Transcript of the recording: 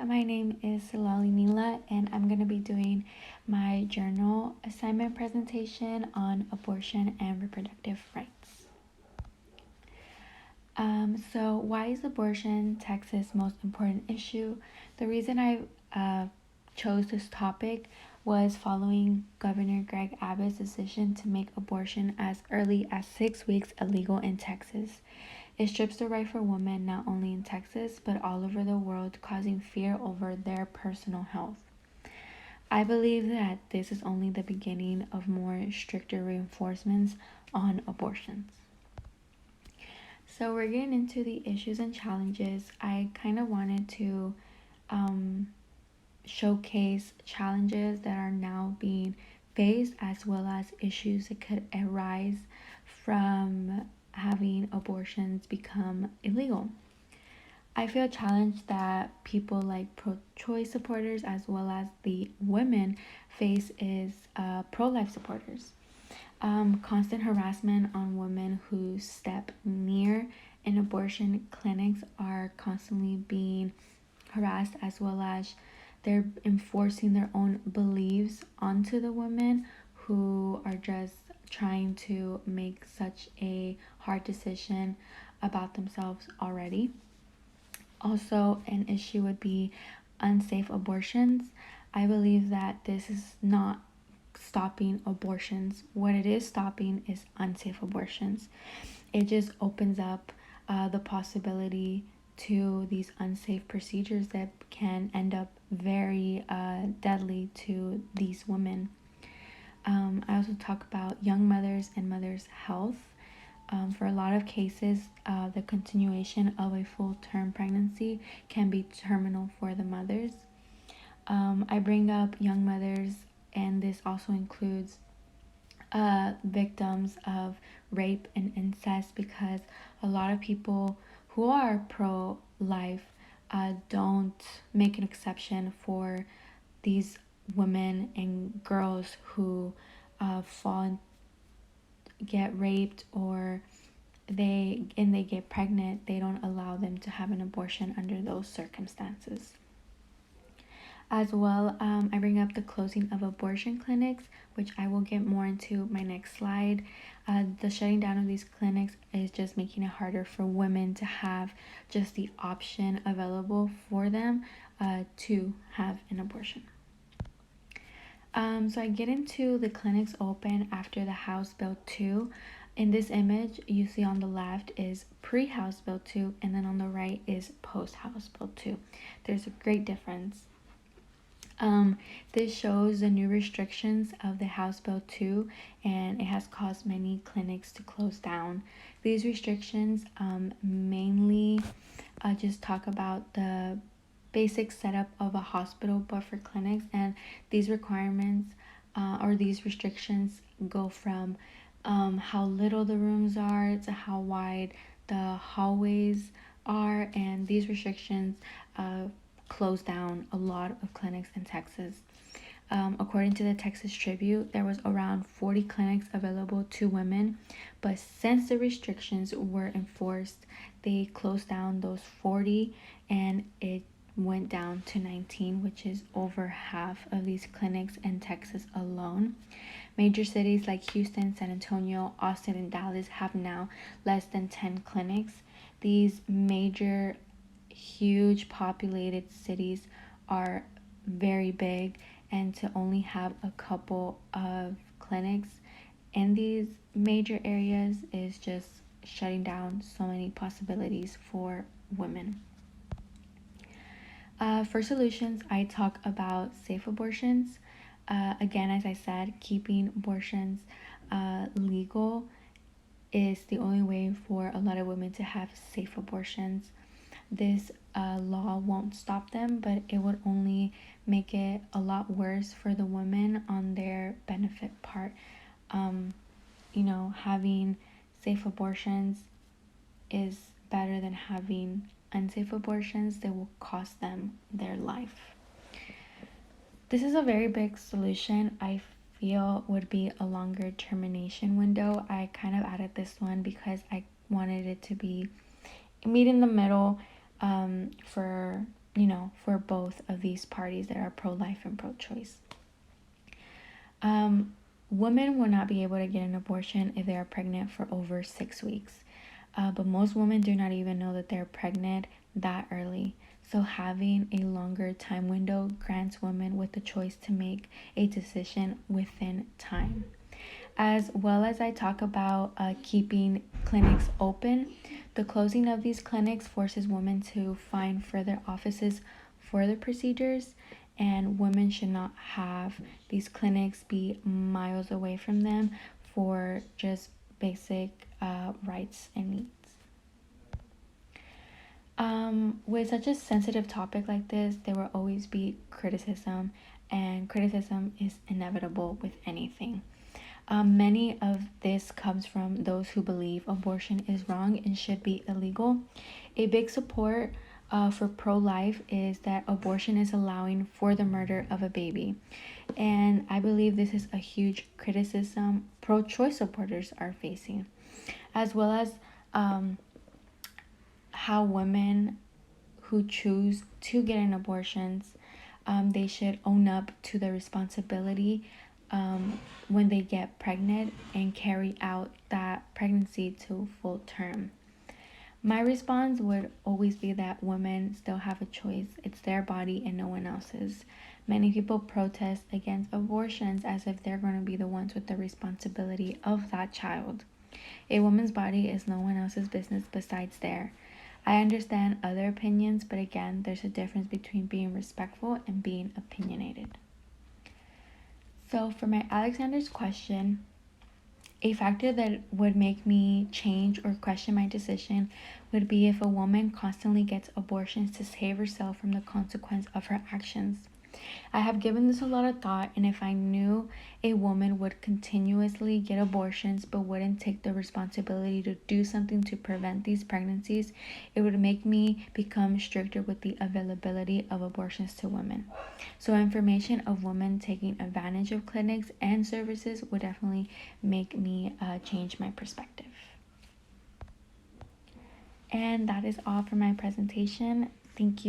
my name is Silali Mila, and I'm going to be doing my journal assignment presentation on abortion and reproductive rights. So why is abortion Texas' most important issue? The reason I chose this topic was following Governor Greg Abbott's decision to make abortion as early as 6 weeks illegal in Texas. It strips the right for women not only in Texas but all over the world, causing fear over their personal health. I believe that this is only the beginning of more stricter reinforcements on abortions. So we're getting into the issues and challenges. I kind of wanted to showcase challenges that are now being faced as well as issues that could arise from having abortions become illegal. I feel challenged that people like pro-choice supporters as well as the women face is pro-life supporters. Constant harassment on women who step near an abortion clinics are constantly being harassed, as well as they're enforcing their own beliefs onto the women who are just trying to make such a hard decision about themselves already. Also, an issue would be unsafe abortions. I believe that this is not stopping abortions. What it is stopping is unsafe abortions. It just opens up the possibility to these unsafe procedures that can end up very deadly to these women. I also talk about young mothers and mothers' health. For a lot of cases, the continuation of a full-term pregnancy can be terminal for the mothers. I bring up young mothers, and this also includes victims of rape and incest, because a lot of people who are pro-life don't make an exception for these women and girls who get raped, or they get pregnant. They don't allow them to have an abortion under those circumstances. As well, I bring up the closing of abortion clinics, which I will get more into my next slide. The shutting down of these clinics is just making it harder for women to have just the option available for them to have an abortion. So I get into the clinics open after the House Bill 2. In this image, you see on the left is pre-House Bill 2, and then on the right is post-House Bill 2. There's a great difference. This shows the new restrictions of the House Bill 2, and it has caused many clinics to close down. These restrictions mainly just talk about the basic setup of a hospital, but for clinics, and these requirements or these restrictions go from how little the rooms are to how wide the hallways are, and these restrictions closed down a lot of clinics in Texas. According to the Texas Tribune, there was around 40 clinics available to women, but since the restrictions were enforced, they closed down those 40, and it went down to 19, which is over half of these clinics in Texas alone. Major cities like Houston, San Antonio, Austin, and Dallas have now less than 10 clinics. These major, huge populated cities are very big, and to only have a couple of clinics in these major areas is just shutting down so many possibilities for women. For solutions, I talk about safe abortions. Again, as I said, keeping abortions legal is the only way for a lot of women to have safe abortions. This law won't stop them, but it would only make it a lot worse for the women on their benefit part. Having safe abortions is better than having unsafe abortions that will cost them their life. This is a very big solution. I feel would be a longer termination window. I kind of added this one because I wanted it to be meet in the middle for for both of these parties that are pro-life and pro-choice. Women will not be able to get an abortion if they are pregnant for over 6 weeks. But most women do not even know that they're pregnant that early. So having a longer time window grants women with the choice to make a decision within time. As well as I talk about keeping clinics open, the closing of these clinics forces women to find further offices for the procedures, and women should not have these clinics be miles away from them for just basic rights and needs. With such a sensitive topic like this, there will always be criticism, and criticism is inevitable with anything. Many of this comes from those who believe abortion is wrong and should be illegal. A big support for pro-life is that abortion is allowing for the murder of a baby. And I believe this is a huge criticism pro-choice supporters are facing, as well as how women who choose to get an abortions, they should own up to the responsibility when they get pregnant and carry out that pregnancy to full term. My response would always be that women still have a choice. It's their body and no one else's. Many people protest against abortions as if they're going to be the ones with the responsibility of that child. A woman's body is no one else's business besides theirs. I understand other opinions, but again, there's a difference between being respectful and being opinionated. So for my Alexander's question, a factor that would make me change or question my decision would be if a woman constantly gets abortions to save herself from the consequence of her actions. I have given this a lot of thought, and if I knew a woman would continuously get abortions but wouldn't take the responsibility to do something to prevent these pregnancies, it would make me become stricter with the availability of abortions to women. So information of women taking advantage of clinics and services would definitely make me change my perspective. And that is all for my presentation. Thank you.